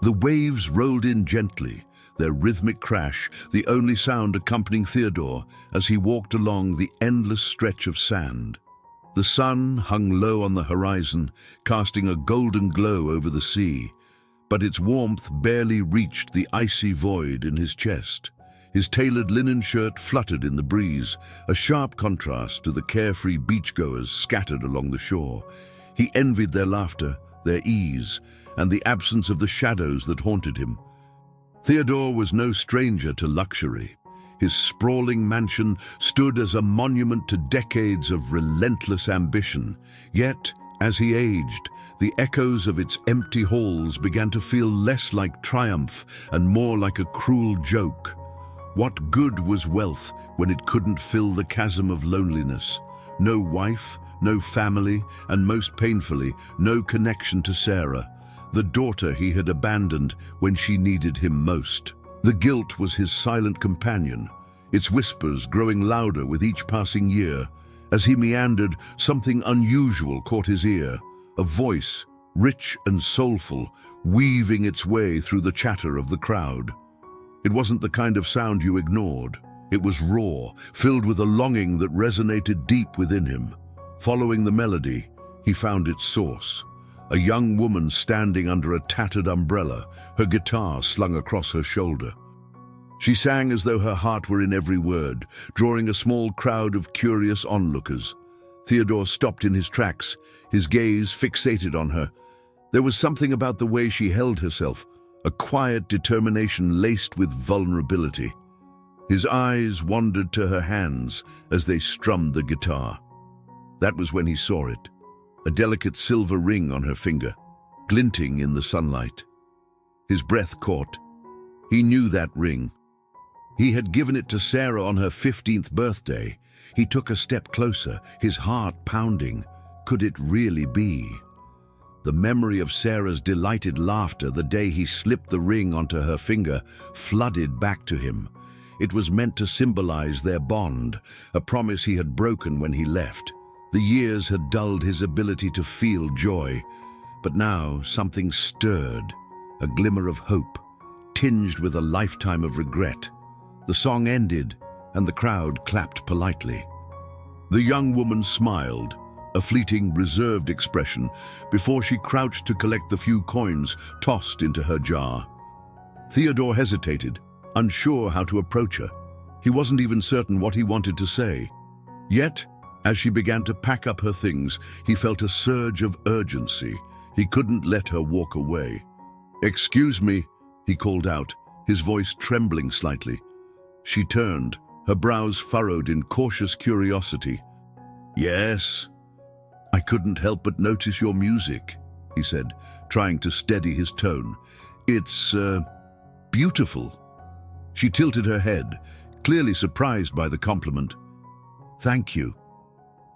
The waves rolled in gently, their rhythmic crash the only sound accompanying Theodore as he walked along the endless stretch of sand. The sun hung low on the horizon, casting a golden glow over the sea, but its warmth barely reached the icy void in his chest. His tailored linen shirt fluttered in the breeze, a sharp contrast to the carefree beachgoers scattered along the shore. He envied their laughter, their ease, and the absence of the shadows that haunted him. Theodore was no stranger to luxury. His sprawling mansion stood as a monument to decades of relentless ambition. Yet, as he aged, the echoes of its empty halls began to feel less like triumph and more like a cruel joke. What good was wealth when it couldn't fill the chasm of loneliness? No wife, no family, and most painfully, no connection to Sarah, the daughter he had abandoned when she needed him most. The guilt was his silent companion, its whispers growing louder with each passing year. As he meandered, something unusual caught his ear, a voice, rich and soulful, weaving its way through the chatter of the crowd. It wasn't the kind of sound you ignored. It was raw, filled with a longing that resonated deep within him. Following the melody, he found its source. A young woman standing under a tattered umbrella, her guitar slung across her shoulder. She sang as though her heart were in every word, drawing a small crowd of curious onlookers. Theodore stopped in his tracks, his gaze fixated on her. There was something about the way she held herself, a quiet determination laced with vulnerability. His eyes wandered to her hands as they strummed the guitar. That was when he saw it, a delicate silver ring on her finger, glinting in the sunlight. His breath caught. He knew that ring. He had given it to Sarah on her 15th birthday. He took a step closer, his heart pounding. Could it really be? The memory of Sarah's delighted laughter the day he slipped the ring onto her finger flooded back to him. It was meant to symbolize their bond, a promise he had broken when he left. The years had dulled his ability to feel joy, but now something stirred, a glimmer of hope, tinged with a lifetime of regret. The song ended, and the crowd clapped politely. The young woman smiled, a fleeting, reserved expression, before she crouched to collect the few coins tossed into her jar. Theodore hesitated, unsure how to approach her. He wasn't even certain what he wanted to say. Yet, as she began to pack up her things, he felt a surge of urgency. He couldn't let her walk away. "Excuse me," he called out, his voice trembling slightly. She turned, her brows furrowed in cautious curiosity. "Yes?" "I couldn't help but notice your music," he said, trying to steady his tone. "It's, beautiful." She tilted her head, clearly surprised by the compliment. "Thank you."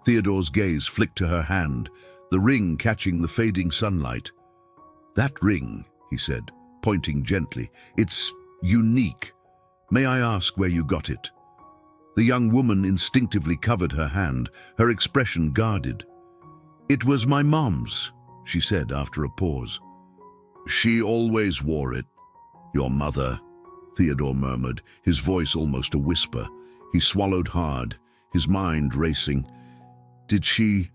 Theodore's gaze flicked to her hand, the ring catching the fading sunlight. "That ring," he said, pointing gently, "it's unique. May I ask where you got it?" The young woman instinctively covered her hand, her expression guarded. "It was my mom's," she said after a pause. "She always wore it." "Your mother," Theodore murmured, his voice almost a whisper. He swallowed hard, his mind racing. "Did she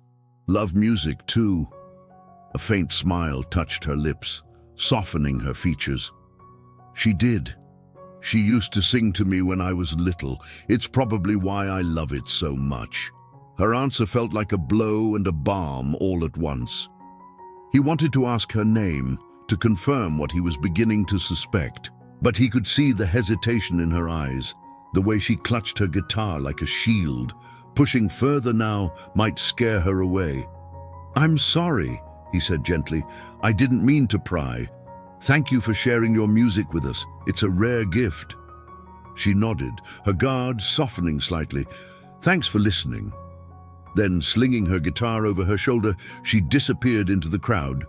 love music too?" A faint smile touched her lips, softening her features. "She did. She used to sing to me when I was little. It's probably why I love it so much." Her answer felt like a blow and a balm all at once. He wanted to ask her name, to confirm what he was beginning to suspect, but he could see the hesitation in her eyes, the way she clutched her guitar like a shield. Pushing further now might scare her away. "I'm sorry," he said gently. "I didn't mean to pry. Thank you for sharing your music with us. It's a rare gift." She nodded, her guard softening slightly. "Thanks for listening." Then, slinging her guitar over her shoulder, she disappeared into the crowd,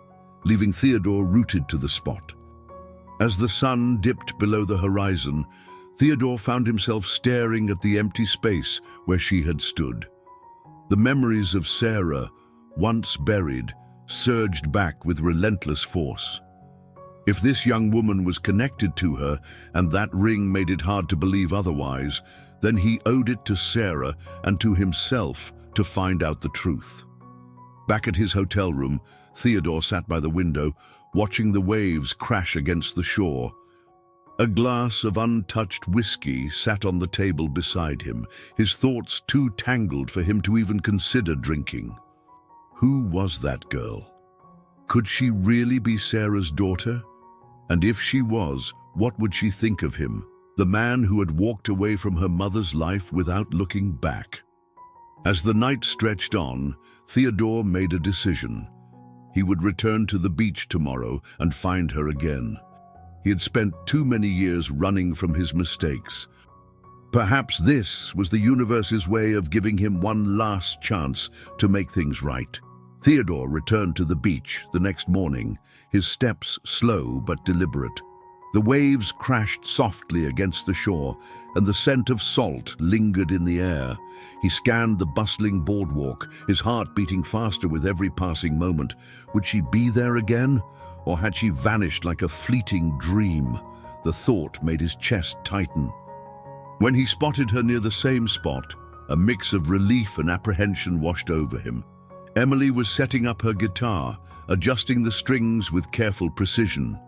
leaving Theodore rooted to the spot. As the sun dipped below the horizon, Theodore found himself staring at the empty space where she had stood. The memories of Sarah, once buried, surged back with relentless force. If this young woman was connected to her, and that ring made it hard to believe otherwise, then he owed it to Sarah and to himself to find out the truth. Back at his hotel room, Theodore sat by the window, watching the waves crash against the shore. A glass of untouched whiskey sat on the table beside him, his thoughts too tangled for him to even consider drinking. Who was that girl? Could she really be Sarah's daughter? And if she was, what would she think of him, the man who had walked away from her mother's life without looking back? As the night stretched on, Theodore made a decision. He would return to the beach tomorrow and find her again. He had spent too many years running from his mistakes. Perhaps this was the universe's way of giving him one last chance to make things right. Theodore returned to the beach the next morning, his steps slow but deliberate. The waves crashed softly against the shore, and the scent of salt lingered in the air. He scanned the bustling boardwalk, his heart beating faster with every passing moment. Would she be there again, or had she vanished like a fleeting dream? The thought made his chest tighten. When he spotted her near the same spot, a mix of relief and apprehension washed over him. Emily was setting up her guitar, adjusting the strings with careful precision.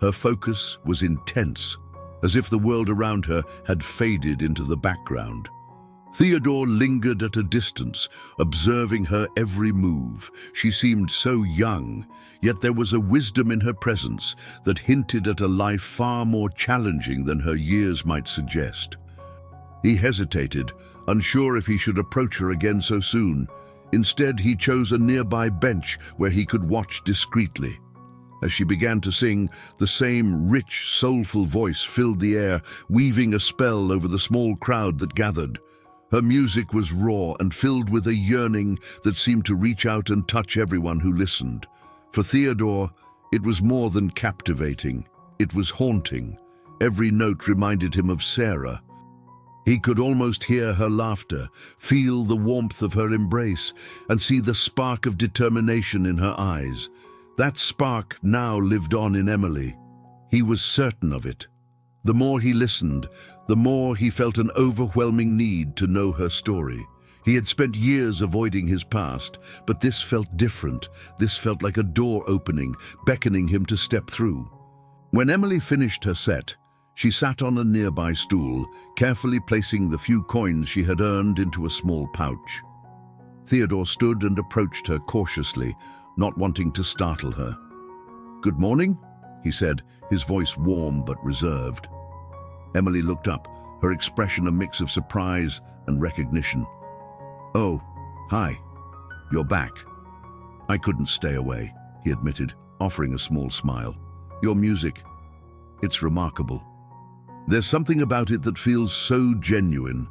Her focus was intense, as if the world around her had faded into the background. Theodore lingered at a distance, observing her every move. She seemed so young, yet there was a wisdom in her presence that hinted at a life far more challenging than her years might suggest. He hesitated, unsure if he should approach her again so soon. Instead, he chose a nearby bench where he could watch discreetly. As she began to sing, the same rich, soulful voice filled the air, weaving a spell over the small crowd that gathered. Her music was raw and filled with a yearning that seemed to reach out and touch everyone who listened. For Theodore, it was more than captivating. It was haunting. Every note reminded him of Sarah. He could almost hear her laughter, feel the warmth of her embrace, and see the spark of determination in her eyes. That spark now lived on in Emily. He was certain of it. The more he listened, the more he felt an overwhelming need to know her story. He had spent years avoiding his past, but this felt different. This felt like a door opening, beckoning him to step through. When Emily finished her set, she sat on a nearby stool, carefully placing the few coins she had earned into a small pouch. Theodore stood and approached her cautiously, not wanting to startle her. "Good morning," he said, his voice warm but reserved. Emily looked up, her expression a mix of surprise and recognition. "Oh, hi. You're back." "I couldn't stay away," he admitted, offering a small smile. "Your music, it's remarkable. There's something about it that feels so genuine."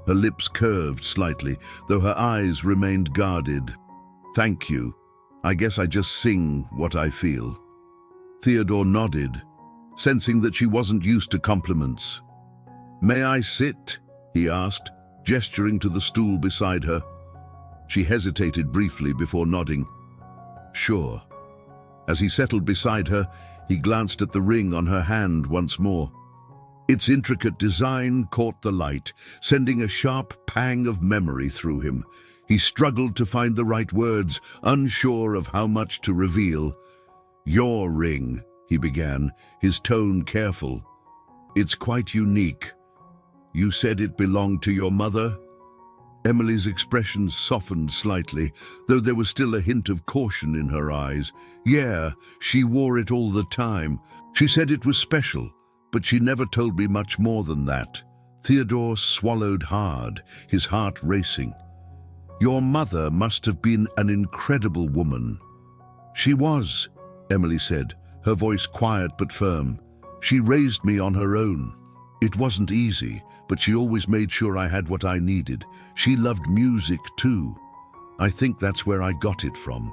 Her lips curved slightly, though her eyes remained guarded. "Thank you. I guess I just sing what I feel." Theodore nodded, sensing that she wasn't used to compliments. "May I sit?" he asked, gesturing to the stool beside her. She hesitated briefly before nodding. "Sure." As he settled beside her, he glanced at the ring on her hand once more. Its intricate design caught the light, sending a sharp pang of memory through him. He struggled to find the right words, unsure of how much to reveal. "Your ring," he began, his tone careful. "It's quite unique. You said it belonged to your mother?" Emily's expression softened slightly, though there was still a hint of caution in her eyes. "Yeah, she wore it all the time. She said it was special, but she never told me much more than that." Theodore swallowed hard, his heart racing. "Your mother must have been an incredible woman." "She was," Emily said, her voice quiet but firm. "She raised me on her own. It wasn't easy, but she always made sure I had what I needed. She loved music too. I think that's where I got it from."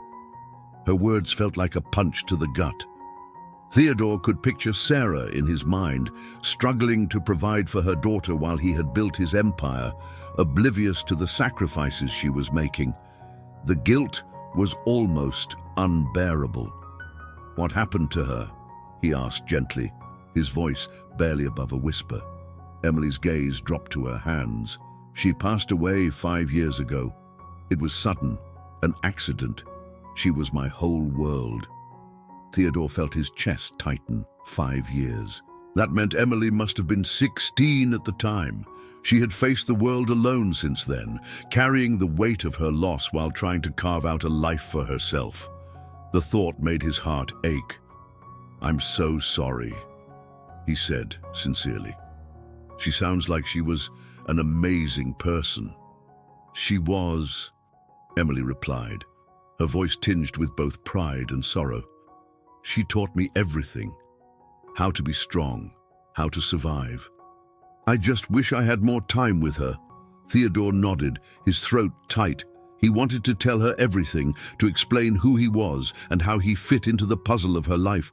Her words felt like a punch to the gut. Theodore could picture Sarah in his mind, struggling to provide for her daughter while he had built his empire, oblivious to the sacrifices she was making. The guilt was almost unbearable. "What happened to her?" he asked gently, his voice barely above a whisper. Emily's gaze dropped to her hands. She passed away 5 years ago. It was sudden, an accident. She was my whole world. Theodore felt his chest tighten. 5 years. That meant Emily must have been 16 at the time. She had faced the world alone since then, carrying the weight of her loss while trying to carve out a life for herself. The thought made his heart ache. "I'm so sorry," he said sincerely. "She sounds like she was an amazing person." "She was," Emily replied, her voice tinged with both pride and sorrow. "She taught me everything. How to be strong, how to survive. I just wish I had more time with her." Theodore nodded, his throat tight. He wanted to tell her everything, to explain who he was and how he fit into the puzzle of her life,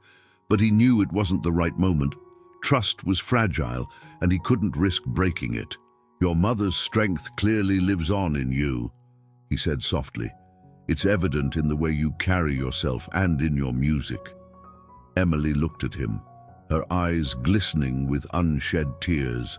but he knew it wasn't the right moment. Trust was fragile, and he couldn't risk breaking it. "Your mother's strength clearly lives on in you," he said softly. "It's evident in the way you carry yourself and in your music." Emily looked at him, her eyes glistening with unshed tears.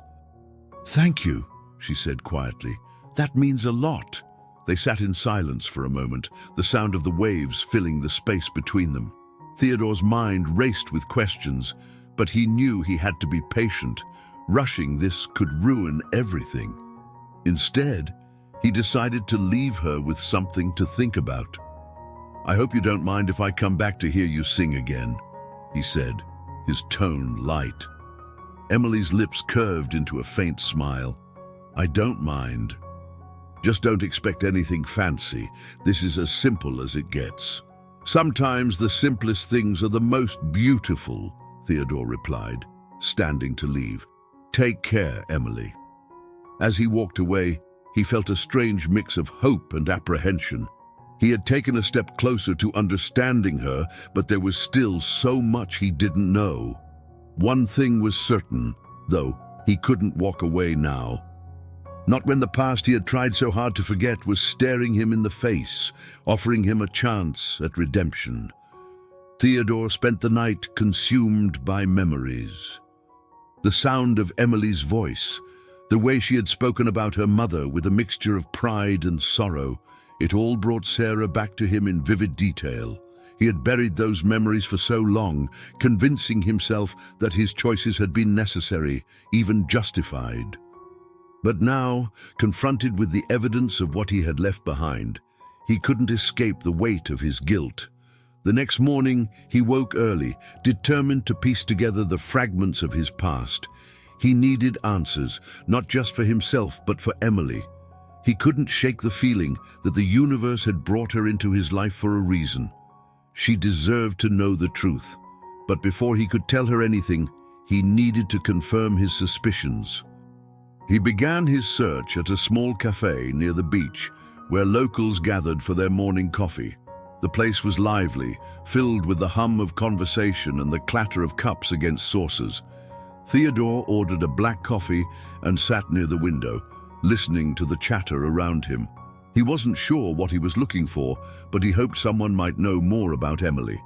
"Thank you," she said quietly. "That means a lot." They sat in silence for a moment, the sound of the waves filling the space between them. Theodore's mind raced with questions, but he knew he had to be patient. Rushing this could ruin everything. Instead, he decided to leave her with something to think about. "I hope you don't mind if I come back to hear you sing again," he said, his tone light. Emily's lips curved into a faint smile. "I don't mind. Just don't expect anything fancy. This is as simple as it gets." "Sometimes the simplest things are the most beautiful," Theodore replied, standing to leave. "Take care, Emily." As he walked away, he felt a strange mix of hope and apprehension. He had taken a step closer to understanding her, but there was still so much he didn't know. One thing was certain, though: he couldn't walk away now. Not when the past he had tried so hard to forget was staring him in the face, offering him a chance at redemption. Theodore spent the night consumed by memories. The sound of Emily's voice, the way she had spoken about her mother with a mixture of pride and sorrow, it all brought Sarah back to him in vivid detail. He had buried those memories for so long, convincing himself that his choices had been necessary, even justified. But now, confronted with the evidence of what he had left behind, he couldn't escape the weight of his guilt. The next morning, he woke early, determined to piece together the fragments of his past. He needed answers, not just for himself, but for Emily. He couldn't shake the feeling that the universe had brought her into his life for a reason. She deserved to know the truth. But before he could tell her anything, he needed to confirm his suspicions. He began his search at a small cafe near the beach, where locals gathered for their morning coffee. The place was lively, filled with the hum of conversation and the clatter of cups against saucers. Theodore ordered a black coffee and sat near the window, listening to the chatter around him. He wasn't sure what he was looking for, but he hoped someone might know more about Emily.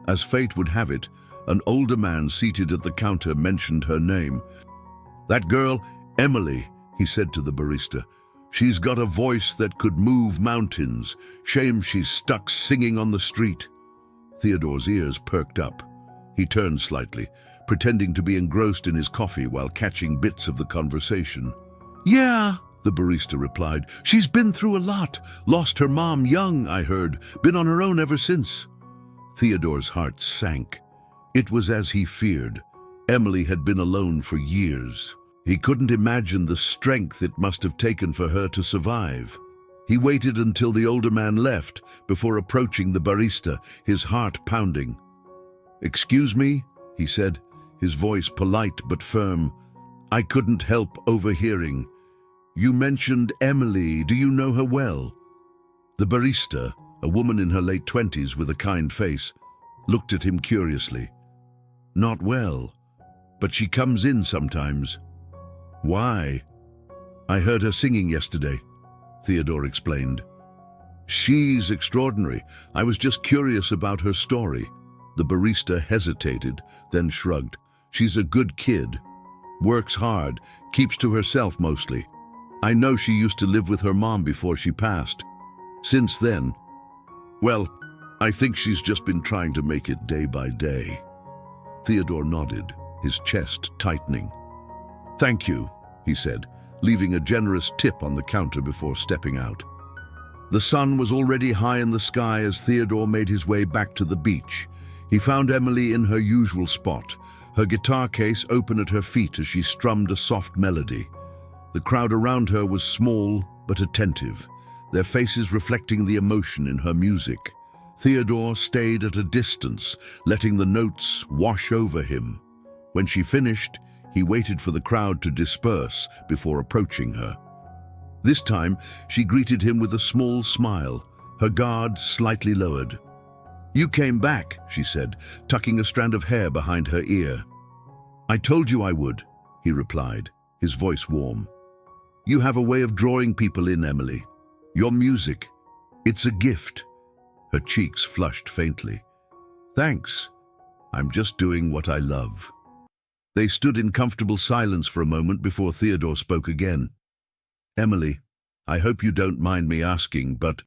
As fate would have it, an older man seated at the counter mentioned her name. "That girl, Emily," he said to the barista. "She's got a voice that could move mountains. Shame she's stuck singing on the street." Theodore's ears perked up. He turned slightly, pretending to be engrossed in his coffee while catching bits of the conversation. "Yeah," the barista replied. "She's been through a lot. Lost her mom young, I heard. Been on her own ever since." Theodore's heart sank. It was as he feared. Emily had been alone for years. He couldn't imagine the strength it must have taken for her to survive. He waited until the older man left before approaching the barista, his heart pounding. "Excuse me," he said, his voice polite but firm. "I couldn't help overhearing. You mentioned Emily. Do you know her well?" The barista, a woman in her late 20s with a kind face, looked at him curiously. "Not well, but she comes in sometimes." "Why?" "I heard her singing yesterday," Theodore explained. "She's extraordinary. I was just curious about her story." The barista hesitated, then shrugged. She's a good kid. Works hard, keeps to herself mostly. I know she used to live with her mom before she passed. Since then, well, I think she's just been trying to make it day by day. Theodore nodded, his chest tightening. Thank you, he said, leaving a generous tip on the counter before stepping out. The sun was already high in the sky as Theodore made his way back to the beach. He found Emily in her usual spot, her guitar case open at her feet as she strummed a soft melody. The crowd around her was small but attentive, their faces reflecting the emotion in her music. Theodore stayed at a distance, letting the notes wash over him. When she finished, he waited for the crowd to disperse before approaching her. This time, she greeted him with a small smile, her guard slightly lowered. You came back, she said, tucking a strand of hair behind her ear. I told you I would, he replied, his voice warm. You have a way of drawing people in, Emily. Your music, it's a gift. Her cheeks flushed faintly. Thanks. I'm just doing what I love. They stood in comfortable silence for a moment before Theodore spoke again. Emily, I hope you don't mind me asking, but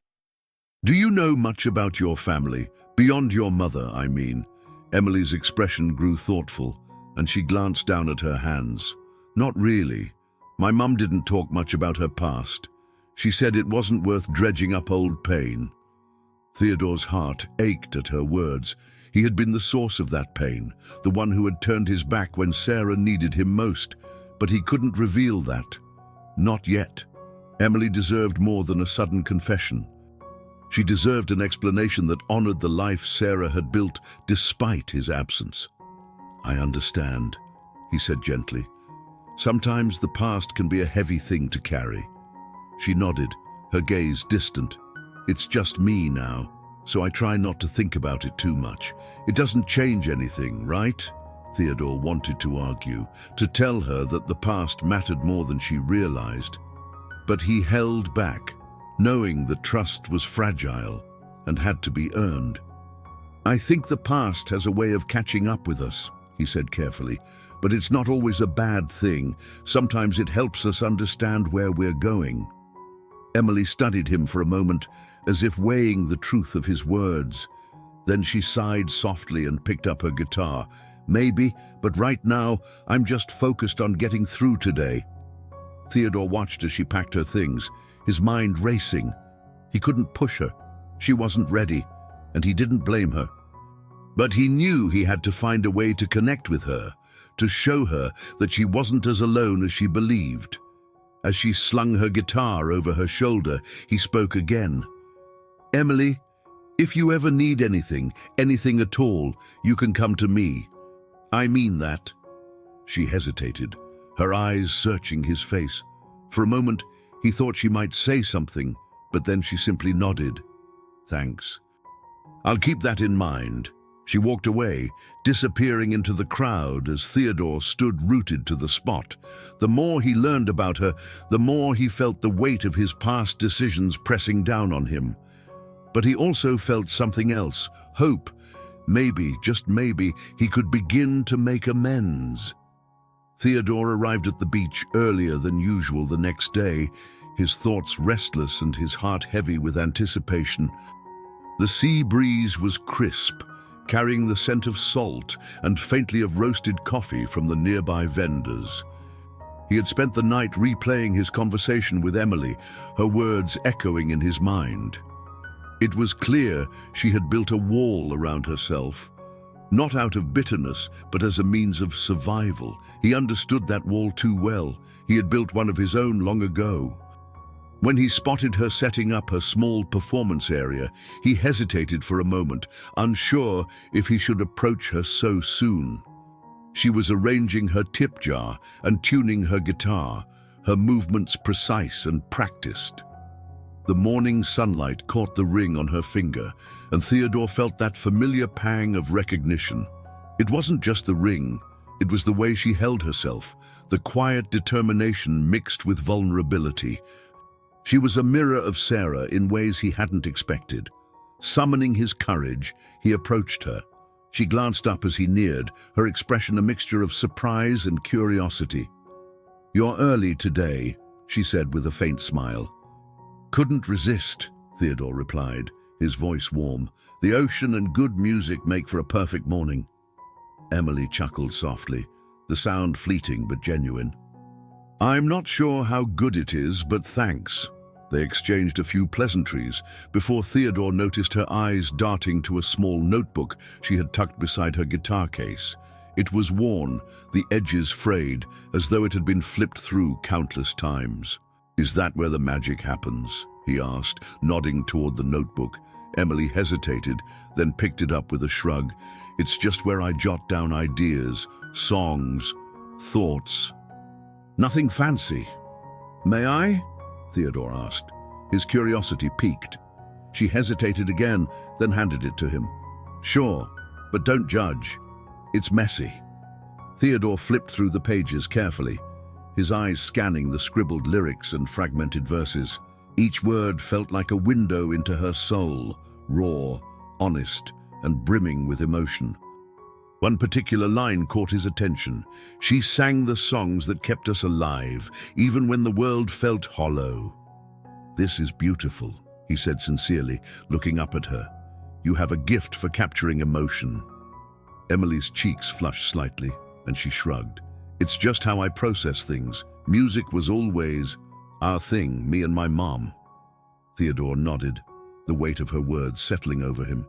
do you know much about your family? Beyond your mother, I mean. Emily's expression grew thoughtful, and she glanced down at her hands. Not really. My mum didn't talk much about her past. She said it wasn't worth dredging up old pain. Theodore's heart ached at her words. He had been the source of that pain, the one who had turned his back when Sarah needed him most, but he couldn't reveal that. Not yet. Emily deserved more than a sudden confession. She deserved an explanation that honored the life Sarah had built despite his absence. I understand, he said gently. Sometimes the past can be a heavy thing to carry. She nodded, her gaze distant. It's just me now, so I try not to think about it too much. It doesn't change anything, right? Theodore wanted to argue, to tell her that the past mattered more than she realized. But he held back, knowing that trust was fragile and had to be earned. I think the past has a way of catching up with us, he said carefully, but it's not always a bad thing. Sometimes it helps us understand where we're going. Emily studied him for a moment, as if weighing the truth of his words. Then she sighed softly and picked up her guitar. Maybe, but right now, I'm just focused on getting through today. Theodore watched as she packed her things, his mind racing. He couldn't push her. She wasn't ready, and he didn't blame her. But he knew he had to find a way to connect with her, to show her that she wasn't as alone as she believed. As she slung her guitar over her shoulder, he spoke again. Emily, if you ever need anything at all, you can come to me. I mean that. She hesitated, her eyes searching his face. For a moment, he thought she might say something, but then she simply nodded. Thanks. I'll keep that in mind. She walked away, disappearing into the crowd as Theodore stood rooted to the spot. The more he learned about her, the more he felt the weight of his past decisions pressing down on him. But he also felt something else, hope. Maybe, just maybe, he could begin to make amends. Theodore arrived at the beach earlier than usual the next day, his thoughts restless and his heart heavy with anticipation. The sea breeze was crisp, carrying the scent of salt and faintly of roasted coffee from the nearby vendors. He had spent the night replaying his conversation with Emily, her words echoing in his mind. It was clear she had built a wall around herself, not out of bitterness, but as a means of survival. He understood that wall too well. He had built one of his own long ago. When he spotted her setting up her small performance area, he hesitated for a moment, unsure if he should approach her so soon. She was arranging her tip jar and tuning her guitar, her movements precise and practiced. The morning sunlight caught the ring on her finger, and Theodore felt that familiar pang of recognition. It wasn't just the ring, it was the way she held herself, the quiet determination mixed with vulnerability. She was a mirror of Sarah in ways he hadn't expected. Summoning his courage, he approached her. She glanced up as he neared, her expression a mixture of surprise and curiosity. "You're early today," she said with a faint smile. "Couldn't resist," Theodore replied, his voice warm. "The ocean and good music make for a perfect morning." Emily chuckled softly, the sound fleeting but genuine. "I'm not sure how good it is, but thanks." They exchanged a few pleasantries before Theodore noticed her eyes darting to a small notebook she had tucked beside her guitar case. It was worn, the edges frayed, as though it had been flipped through countless times. "Is that where the magic happens?" he asked, nodding toward the notebook. Emily hesitated, then picked it up with a shrug. "It's just where I jot down ideas, songs, thoughts. Nothing fancy." "May I?" Theodore asked. His curiosity piqued. She hesitated again, then handed it to him. "Sure, but don't judge. It's messy." Theodore flipped through the pages carefully, his eyes scanning the scribbled lyrics and fragmented verses. Each word felt like a window into her soul, raw, honest, and brimming with emotion. One particular line caught his attention. "She sang the songs that kept us alive, even when the world felt hollow." "This is beautiful," he said sincerely, looking up at her. "You have a gift for capturing emotion." Emily's cheeks flushed slightly, and she shrugged. "It's just how I process things. Music was always our thing, me and my mom." Theodore nodded, the weight of her words settling over him.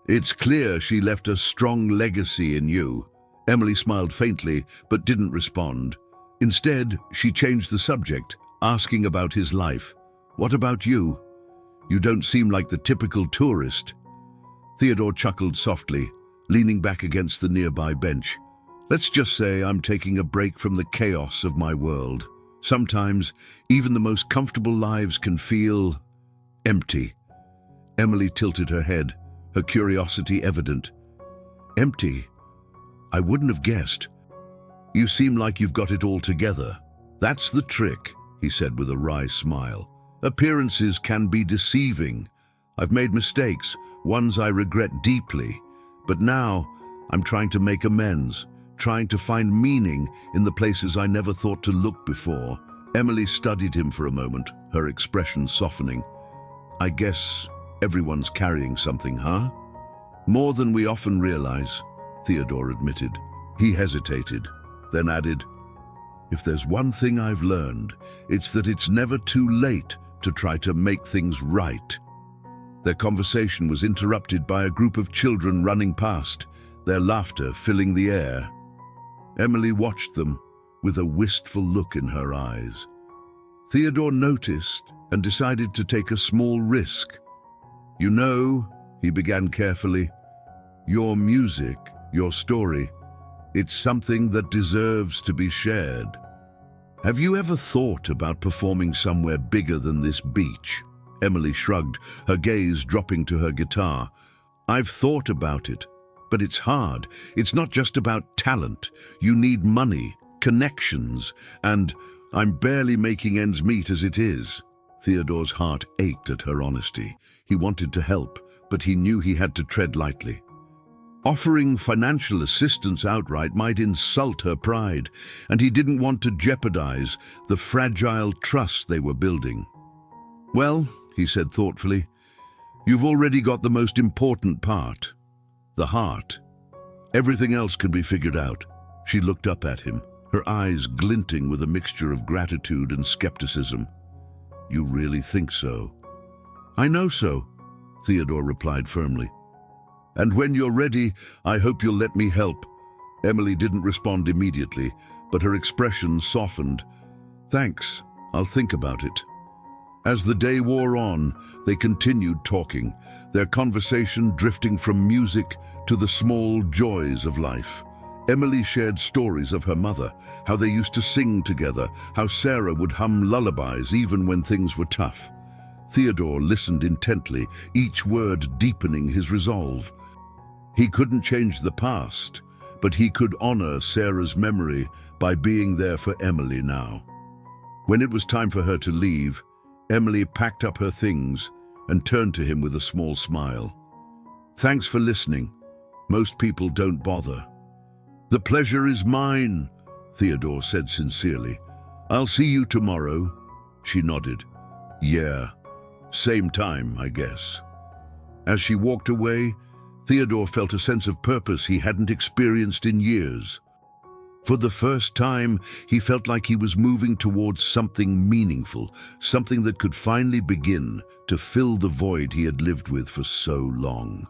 "It's clear she left a strong legacy in you." Emily smiled faintly, but didn't respond. Instead, she changed the subject, asking about his life. "What about you? You don't seem like the typical tourist." Theodore chuckled softly, leaning back against the nearby bench. "Let's just say I'm taking a break from the chaos of my world. Sometimes, even the most comfortable lives can feel empty." Emily tilted her head, her curiosity evident. "Empty? I wouldn't have guessed. You seem like you've got it all together." "That's the trick," he said with a wry smile. "Appearances can be deceiving. I've made mistakes, ones I regret deeply. But now, I'm trying to make amends, trying to find meaning in the places I never thought to look before." Emily studied him for a moment, her expression softening. "I guess everyone's carrying something, huh?" "More than we often realize," Theodore admitted. He hesitated, then added, "If there's one thing I've learned, it's that it's never too late to try to make things right." Their conversation was interrupted by a group of children running past, their laughter filling the air. Emily watched them with a wistful look in her eyes. Theodore noticed and decided to take a small risk. "You know," he began carefully, "your music, your story, it's something that deserves to be shared. Have you ever thought about performing somewhere bigger than this beach?" Emily shrugged, her gaze dropping to her guitar. "I've thought about it, but it's hard. It's not just about talent. You need money, connections, and I'm barely making ends meet as it is." Theodore's heart ached at her honesty. He wanted to help, but he knew he had to tread lightly. Offering financial assistance outright might insult her pride, and he didn't want to jeopardize the fragile trust they were building. "Well," he said thoughtfully, "you've already got the most important part, the heart. Everything else can be figured out." She looked up at him, her eyes glinting with a mixture of gratitude and skepticism. "You really think so?" "I know so," Theodore replied firmly. "And when you're ready, I hope you'll let me help." Emily didn't respond immediately, but her expression softened. "Thanks, I'll think about it." As the day wore on, they continued talking, their conversation drifting from music to the small joys of life. Emily shared stories of her mother, how they used to sing together, how Sarah would hum lullabies even when things were tough. Theodore listened intently, each word deepening his resolve. He couldn't change the past, but he could honor Sarah's memory by being there for Emily now. When it was time for her to leave, Emily packed up her things and turned to him with a small smile. "Thanks for listening. Most people don't bother. The pleasure is mine, Theodore said sincerely. I'll see you tomorrow. She nodded. Yeah, same time, I guess. As she walked away, Theodore felt a sense of purpose he hadn't experienced in years. For the first time, he felt like he was moving towards something meaningful, something that could finally begin to fill the void he had lived with for so long.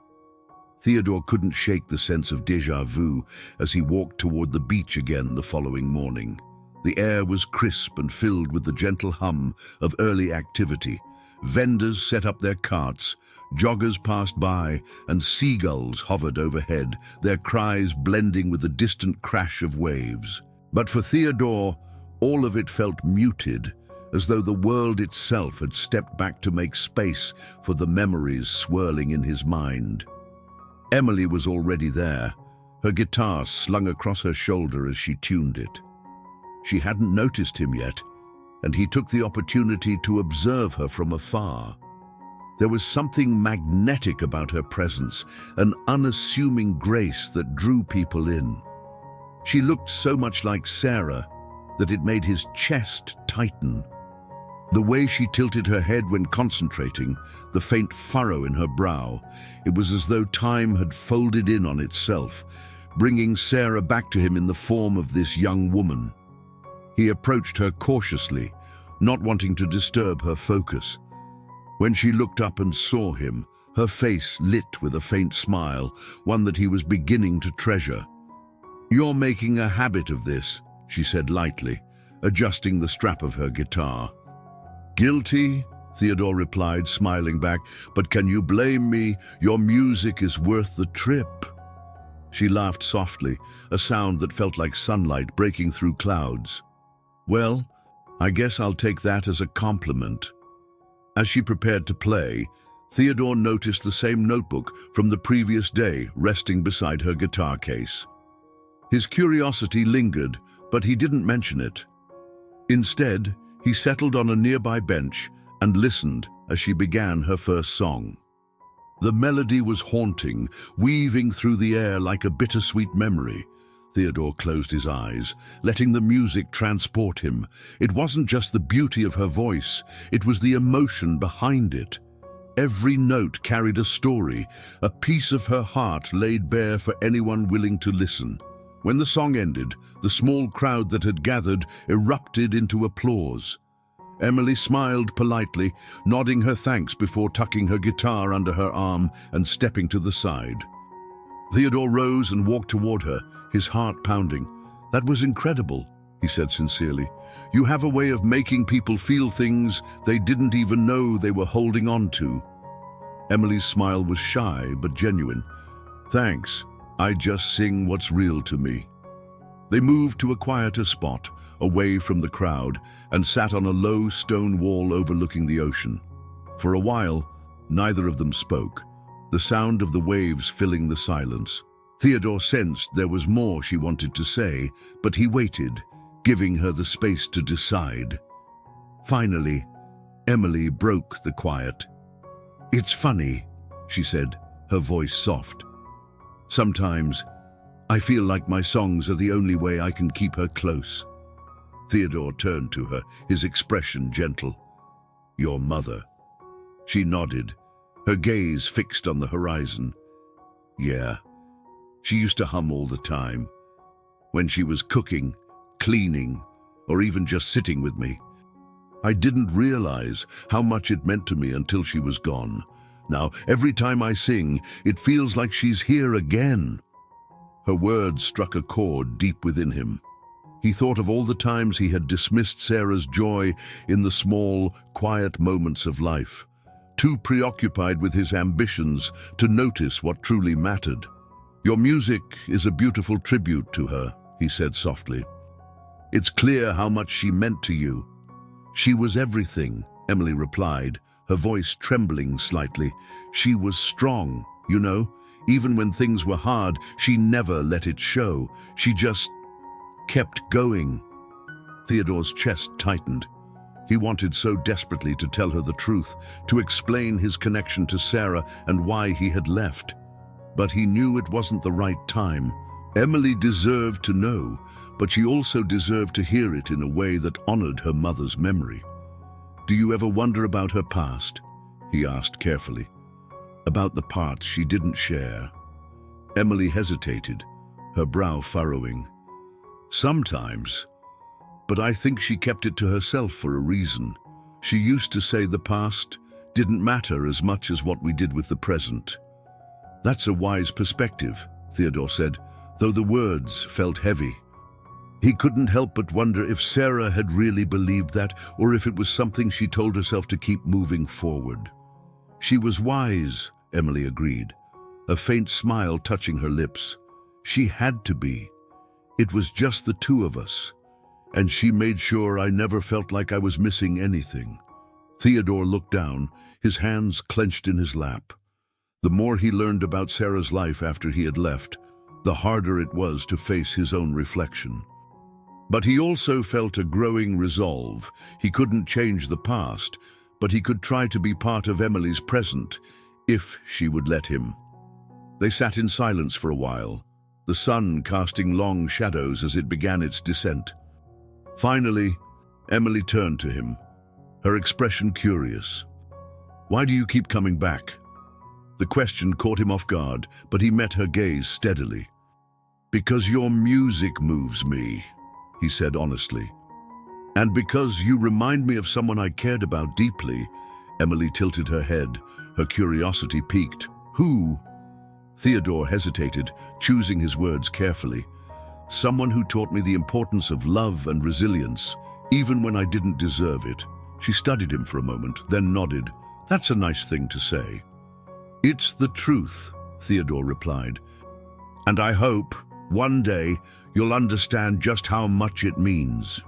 Theodore couldn't shake the sense of déjà vu as he walked toward the beach again the following morning. The air was crisp and filled with the gentle hum of early activity. Vendors set up their carts, joggers passed by, and seagulls hovered overhead, their cries blending with the distant crash of waves. But for Theodore, all of it felt muted, as though the world itself had stepped back to make space for the memories swirling in his mind. Emily was already there, her guitar slung across her shoulder as she tuned it. She hadn't noticed him yet, and he took the opportunity to observe her from afar. There was something magnetic about her presence, an unassuming grace that drew people in. She looked so much like Sarah that it made his chest tighten. The way she tilted her head when concentrating, the faint furrow in her brow, it was as though time had folded in on itself, bringing Sarah back to him in the form of this young woman. He approached her cautiously, not wanting to disturb her focus. When she looked up and saw him, her face lit with a faint smile, one that he was beginning to treasure. "You're making a habit of this," she said lightly, adjusting the strap of her guitar. "Guilty," Theodore replied, smiling back, "but can you blame me? Your music is worth the trip." She laughed softly, a sound that felt like sunlight breaking through clouds. "Well, I guess I'll take that as a compliment." As she prepared to play, Theodore noticed the same notebook from the previous day resting beside her guitar case. His curiosity lingered, but he didn't mention it. Instead, he settled on a nearby bench and listened as she began her first song. The melody was haunting, weaving through the air like a bittersweet memory. Theodore closed his eyes, letting the music transport him. It wasn't just the beauty of her voice, it was the emotion behind it. Every note carried a story, a piece of her heart laid bare for anyone willing to listen. When the song ended, the small crowd that had gathered erupted into applause. Emily smiled politely, nodding her thanks before tucking her guitar under her arm and stepping to the side. Theodore rose and walked toward her, his heart pounding. "That was incredible," he said sincerely. "You have a way of making people feel things they didn't even know they were holding on to." Emily's smile was shy but genuine. "Thanks. I just sing what's real to me." They moved to a quieter spot, away from the crowd, and sat on a low stone wall overlooking the ocean. For a while, neither of them spoke, the sound of the waves filling the silence. Theodore sensed there was more she wanted to say, but he waited, giving her the space to decide. Finally, Emily broke the quiet. "It's funny," she said, her voice soft. "Sometimes, I feel like my songs are the only way I can keep her close." Theodore turned to her, his expression gentle. "Your mother." She nodded, her gaze fixed on the horizon. "Yeah. She used to hum all the time. When she was cooking, cleaning, or even just sitting with me. I didn't realize how much it meant to me until she was gone. Now, every time I sing, it feels like she's here again." Her words struck a chord deep within him. He thought of all the times he had dismissed Sarah's joy in the small, quiet moments of life, too preoccupied with his ambitions to notice what truly mattered. "Your music is a beautiful tribute to her," he said softly. "It's clear how much she meant to you." "She was everything," Emily replied, her voice trembling slightly. "She was strong, you know. Even when things were hard, she never let it show. She just kept going." Theodore's chest tightened. He wanted so desperately to tell her the truth, to explain his connection to Sarah and why he had left. but he knew it wasn't the right time. Emily deserved to know, but she also deserved to hear it in a way that honored her mother's memory. "Do you ever wonder about her past?" he asked carefully. "About the parts she didn't share?" Emily hesitated, her brow furrowing. "Sometimes, but I think she kept it to herself for a reason. She used to say the past didn't matter as much as what we did with the present." "That's a wise perspective," Theodore said, though the words felt heavy. He couldn't help but wonder if Sarah had really believed that, or if it was something she told herself to keep moving forward. "She was wise," Emily agreed, a faint smile touching her lips. "She had to be. It was just the two of us, and she made sure I never felt like I was missing anything." Theodore looked down, his hands clenched in his lap. The more he learned about Sarah's life after he had left, the harder it was to face his own reflection. But he also felt a growing resolve. He couldn't change the past, but he could try to be part of Emily's present, if she would let him. They sat in silence for a while, the sun casting long shadows as it began its descent. Finally, Emily turned to him, her expression curious. "Why do you keep coming back?" The question caught him off guard, but he met her gaze steadily. "Because your music moves me," he said honestly. "And because you remind me of someone I cared about deeply." Emily tilted her head, her curiosity piqued. "Who?" Theodore hesitated, choosing his words carefully. "Someone who taught me the importance of love and resilience, even when I didn't deserve it." She studied him for a moment, then nodded. "That's a nice thing to say." "It's the truth," Theodore replied. "And I hope, one day, you'll understand just how much it means."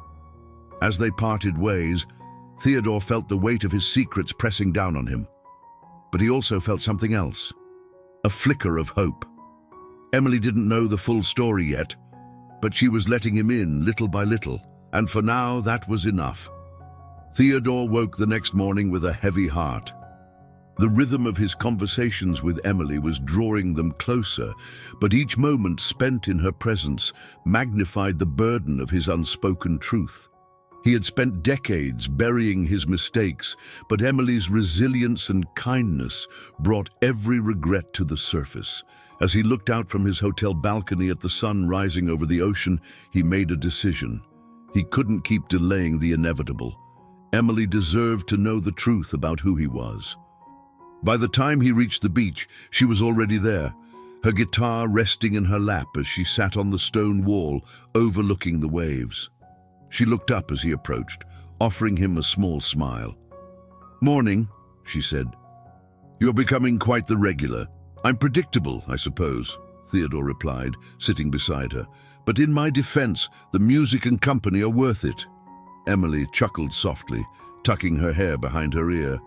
As they parted ways, Theodore felt the weight of his secrets pressing down on him. But he also felt something else, a flicker of hope. Emily didn't know the full story yet, but she was letting him in little by little, and for now that was enough. Theodore woke the next morning with a heavy heart. The rhythm of his conversations with Emily was drawing them closer, but each moment spent in her presence magnified the burden of his unspoken truth. He had spent decades burying his mistakes, but Emily's resilience and kindness brought every regret to the surface. As he looked out from his hotel balcony at the sun rising over the ocean, he made a decision. He couldn't keep delaying the inevitable. Emily deserved to know the truth about who he was. By the time he reached the beach, she was already there, her guitar resting in her lap as she sat on the stone wall overlooking the waves. She looked up as he approached, offering him a small smile. "Morning," she said. "You're becoming quite the regular." "I'm predictable, I suppose," Theodore replied, sitting beside her. "But in my defense, the music and company are worth it." Emily chuckled softly, tucking her hair behind her ear.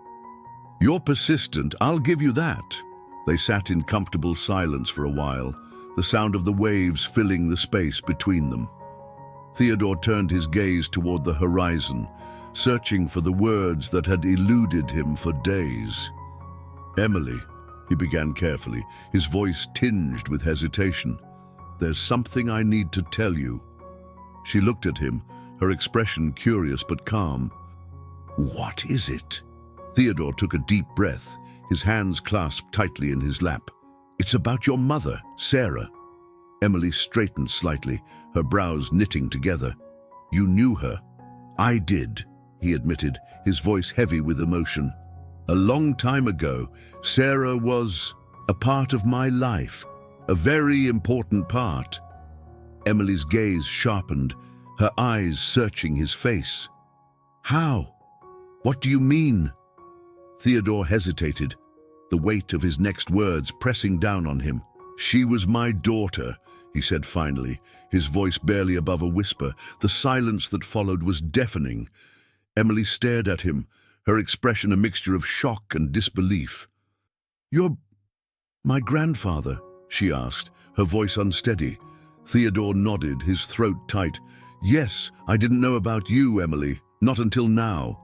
"You're persistent, I'll give you that." They sat in comfortable silence for a while, the sound of the waves filling the space between them. Theodore turned his gaze toward the horizon, searching for the words that had eluded him for days. "Emily," he began carefully, his voice tinged with hesitation. "There's something I need to tell you." She looked at him, her expression curious but calm. "What is it?" Theodore took a deep breath, his hands clasped tightly in his lap. "It's about your mother, Sarah." Emily straightened slightly, her brows knitting together. "You knew her?" "I did," he admitted, his voice heavy with emotion. "A long time ago, Sarah was a part of my life, a very important part." Emily's gaze sharpened, her eyes searching his face. "How? What do you mean?" Theodore hesitated, the weight of his next words pressing down on him. "She was my daughter," he said finally, his voice barely above a whisper. The silence that followed was deafening. Emily stared at him, her expression a mixture of shock and disbelief. "You're my grandfather?" she asked, her voice unsteady. Theodore nodded, his throat tight. "Yes, I didn't know about you, Emily, not until now."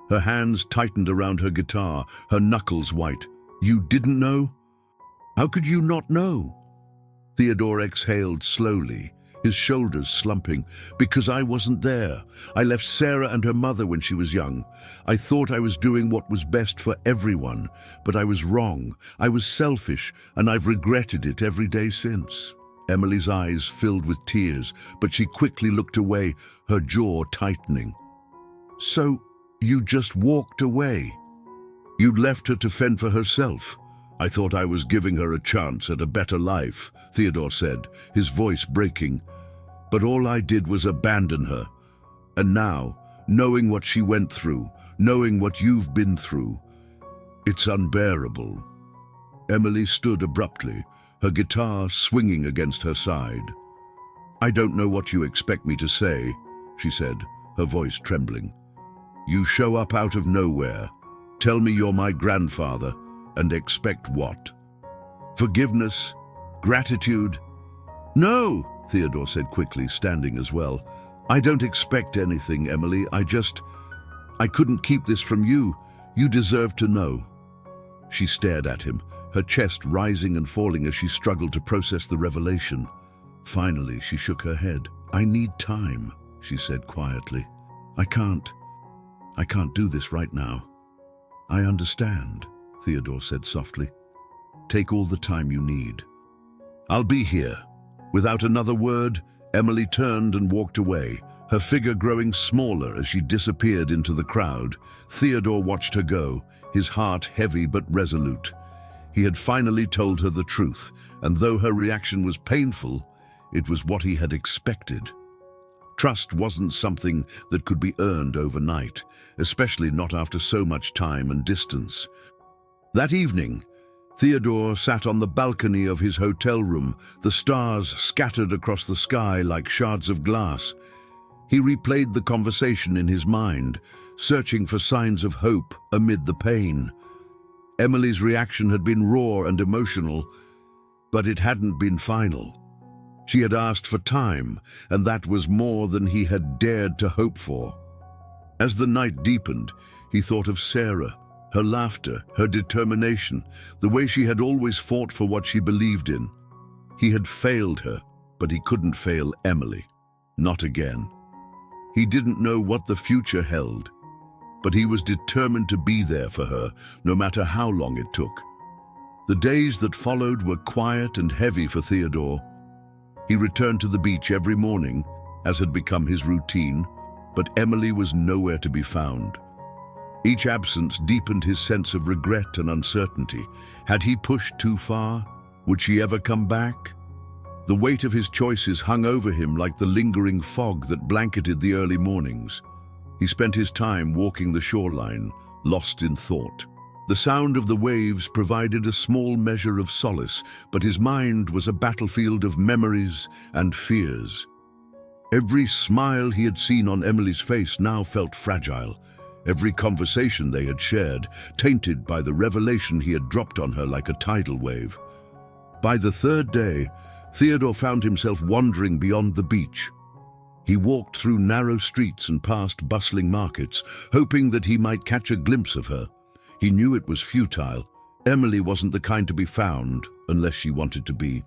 Her hands tightened around her guitar, her knuckles white. "You didn't know?" How could you not know? Theodore exhaled slowly, his shoulders slumping. Because I wasn't there. I left Sarah and her mother when she was young. I thought I was doing what was best for everyone, but I was wrong. I was selfish, and I've regretted it every day since. Emily's eyes filled with tears, but she quickly looked away, her jaw tightening. So, you just walked away? You'd left her to fend for herself? I thought I was giving her a chance at a better life, Theodore said, his voice breaking. But all I did was abandon her. And now, knowing what she went through, knowing what you've been through, it's unbearable. Emily stood abruptly, her guitar swinging against her side. I don't know what you expect me to say, she said, her voice trembling. You show up out of nowhere, tell me you're my grandfather, and expect what? Forgiveness? Gratitude? No, Theodore said quickly, standing as well. I don't expect anything, Emily. I couldn't keep this from you. You deserve to know. She stared at him, her chest rising and falling as she struggled to process the revelation. Finally, she shook her head. I need time, she said quietly. I can't do this right now. I understand, Theodore said softly. Take all the time you need. I'll be here. Without another word, Emily turned and walked away, her figure growing smaller as she disappeared into the crowd. Theodore watched her go, his heart heavy but resolute. He had finally told her the truth, and though her reaction was painful, it was what he had expected. Trust wasn't something that could be earned overnight, especially not after so much time and distance. That evening, Theodore sat on the balcony of his hotel room, the stars scattered across the sky like shards of glass. He replayed the conversation in his mind, searching for signs of hope amid the pain. Emily's reaction had been raw and emotional, but it hadn't been final. She had asked for time, and that was more than he had dared to hope for. As the night deepened, he thought of Sarah, her laughter, her determination, the way she had always fought for what she believed in. He had failed her, but he couldn't fail Emily. Not again. He didn't know what the future held, but he was determined to be there for her, no matter how long it took. The days that followed were quiet and heavy for Theodore. He returned to the beach every morning, as had become his routine, but Emily was nowhere to be found. Each absence deepened his sense of regret and uncertainty. Had he pushed too far? Would she ever come back? The weight of his choices hung over him like the lingering fog that blanketed the early mornings. He spent his time walking the shoreline, lost in thought. The sound of the waves provided a small measure of solace, but his mind was a battlefield of memories and fears. Every smile he had seen on Emily's face now felt fragile. Every conversation they had shared, tainted by the revelation he had dropped on her like a tidal wave. By the third day, Theodore found himself wandering beyond the beach. He walked through narrow streets and past bustling markets, hoping that he might catch a glimpse of her. He knew it was futile. Emily wasn't the kind to be found unless she wanted to be.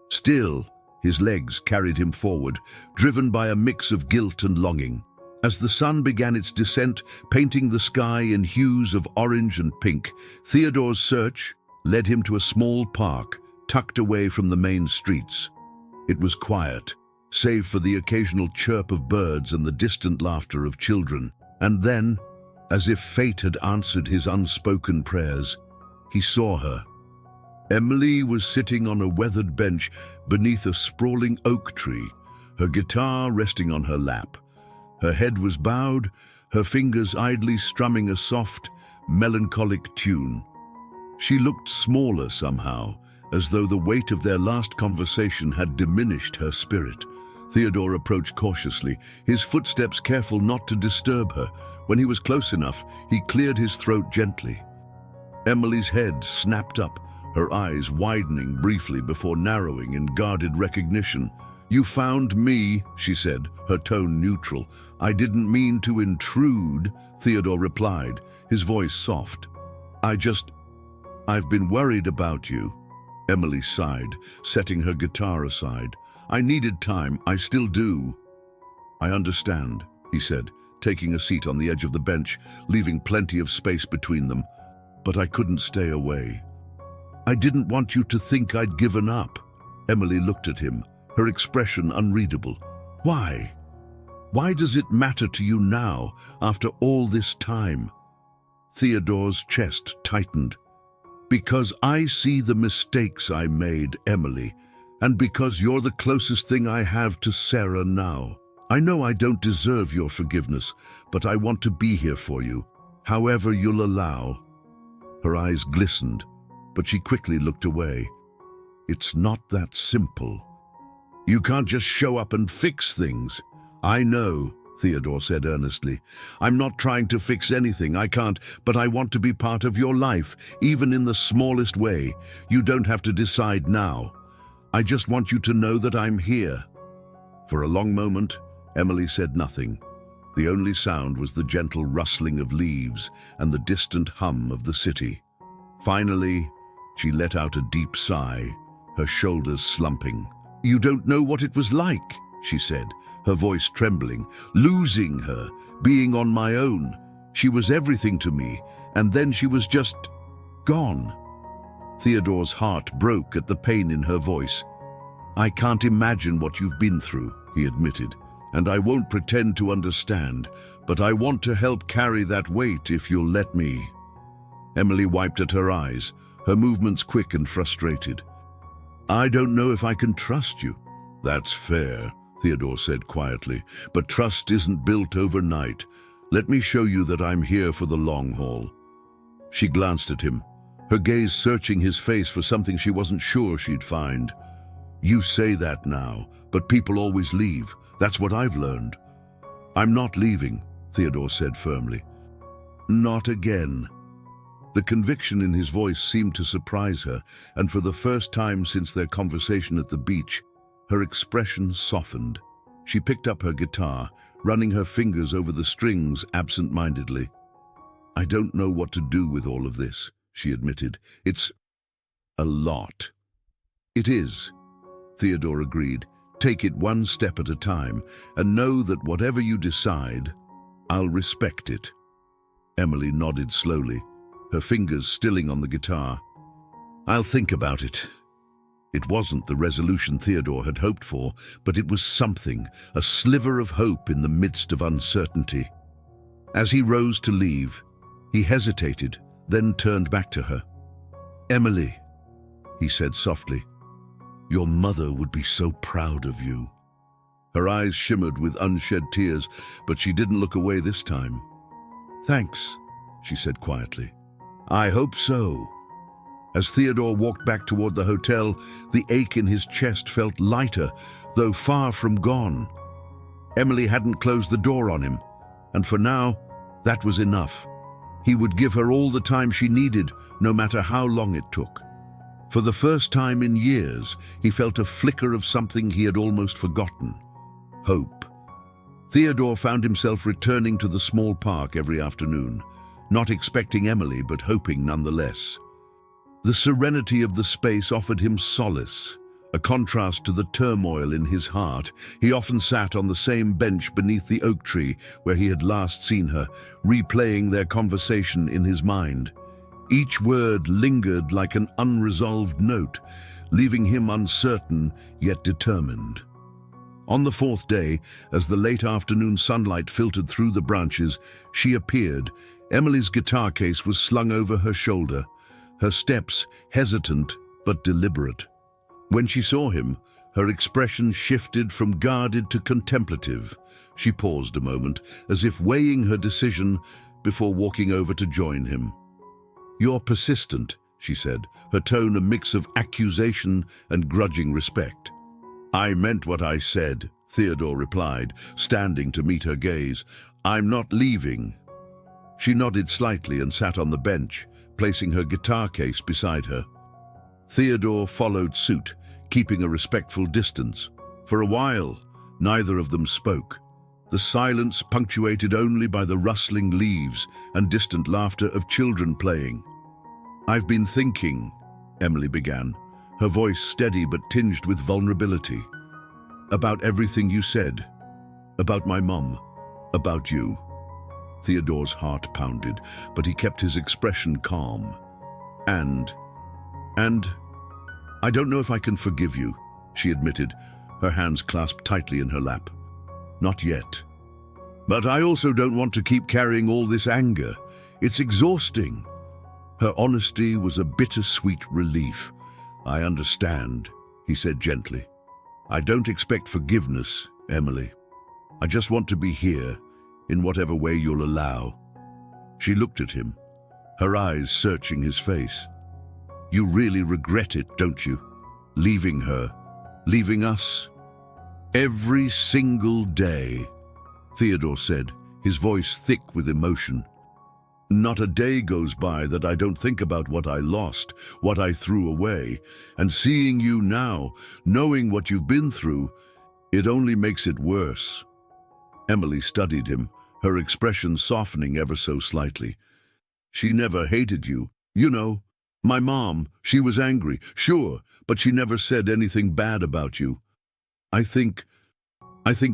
Still, his legs carried him forward, driven by a mix of guilt and longing. As the sun began its descent, painting the sky in hues of orange and pink, Theodore's search led him to a small park tucked away from the main streets. It was quiet, save for the occasional chirp of birds and the distant laughter of children. And then, as if fate had answered his unspoken prayers, he saw her. Emily was sitting on a weathered bench beneath a sprawling oak tree, her guitar resting on her lap. Her head was bowed, her fingers idly strumming a soft, melancholic tune. She looked smaller somehow, as though the weight of their last conversation had diminished her spirit. Theodore approached cautiously, his footsteps careful not to disturb her. When he was close enough, he cleared his throat gently. Emily's head snapped up, her eyes widening briefly before narrowing in guarded recognition. "You found me," she said, her tone neutral. "I didn't mean to intrude," Theodore replied, his voice soft. I've been worried about you." Emily sighed, setting her guitar aside. I needed time, I still do. I understand, he said, taking a seat on the edge of the bench, leaving plenty of space between them. But I couldn't stay away. I didn't want you to think I'd given up. Emily looked at him, her expression unreadable. Why? Why does it matter to you now, after all this time? Theodore's chest tightened. Because I see the mistakes I made, Emily, and because you're the closest thing I have to Sarah now. I know I don't deserve your forgiveness, but I want to be here for you, however you'll allow. Her eyes glistened, but she quickly looked away. It's not that simple. You can't just show up and fix things. I know, Theodore said earnestly. I'm not trying to fix anything, I can't, but I want to be part of your life, even in the smallest way. You don't have to decide now. I just want you to know that I'm here. For a long moment, Emily said nothing. The only sound was the gentle rustling of leaves and the distant hum of the city. Finally, she let out a deep sigh, her shoulders slumping. You don't know what it was like, she said, her voice trembling. Losing her, being on my own. She was everything to me, and then she was just gone. Theodore's heart broke at the pain in her voice. I can't imagine what you've been through, he admitted, and I won't pretend to understand, but I want to help carry that weight if you'll let me. Emily wiped at her eyes, her movements quick and frustrated. I don't know if I can trust you. That's fair, Theodore said quietly, but trust isn't built overnight. Let me show you that I'm here for the long haul. She glanced at him, her gaze searching his face for something she wasn't sure she'd find. You say that now, but people always leave. That's what I've learned. I'm not leaving, Theodore said firmly. Not again. The conviction in his voice seemed to surprise her, and for the first time since their conversation at the beach, her expression softened. She picked up her guitar, running her fingers over the strings absent-mindedly. I don't know what to do with all of this, she admitted. It's a lot. It is, Theodore agreed. Take it one step at a time, and know that whatever you decide, I'll respect it. Emily nodded slowly, her fingers stilling on the guitar. I'll think about it. It wasn't the resolution Theodore had hoped for, but it was something, a sliver of hope in the midst of uncertainty. As he rose to leave, he hesitated, then turned back to her. Emily, he said softly, your mother would be so proud of you. Her eyes shimmered with unshed tears, but she didn't look away this time. Thanks, she said quietly. I hope so. As Theodore walked back toward the hotel, the ache in his chest felt lighter, though far from gone. Emily hadn't closed the door on him, and for now, that was enough. He would give her all the time she needed, no matter how long it took. For the first time in years, he felt a flicker of something he had almost forgotten. Hope. Theodore found himself returning to the small park every afternoon, not expecting Emily but hoping nonetheless. The serenity of the space offered him solace, a contrast to the turmoil in his heart. He often sat on the same bench beneath the oak tree where he had last seen her, replaying their conversation in his mind. Each word lingered like an unresolved note, leaving him uncertain yet determined. On the fourth day, as the late afternoon sunlight filtered through the branches, she appeared. Emily's guitar case was slung over her shoulder, her steps hesitant but deliberate. When she saw him, her expression shifted from guarded to contemplative. She paused a moment, as if weighing her decision before walking over to join him. You're persistent, she said, her tone a mix of accusation and grudging respect. I meant what I said, Theodore replied, standing to meet her gaze. I'm not leaving. She nodded slightly and sat on the bench, placing her guitar case beside her. Theodore followed suit, keeping a respectful distance. For a while, neither of them spoke, the silence punctuated only by the rustling leaves and distant laughter of children playing. I've been thinking, Emily began, her voice steady but tinged with vulnerability. "About everything you said. About my mum. About you." Theodore's heart pounded, but he kept his expression calm. And I don't know if I can forgive you," she admitted, her hands clasped tightly in her lap. "Not yet. But I also don't want to keep carrying all this anger. It's exhausting." Her honesty was a bittersweet relief. "I understand," he said gently. "I don't expect forgiveness, Emily. I just want to be here, in whatever way you'll allow." She looked at him, her eyes searching his face. "You really regret it, don't you? Leaving her, leaving us?" "Every single day," Theodore said, his voice thick with emotion. "Not a day goes by that I don't think about what I lost, what I threw away. And seeing you now, knowing what you've been through, it only makes it worse." Emily studied him, her expression softening ever so slightly. "She never hated you. You know, my mom, she was angry, sure, but she never said anything bad about you. I think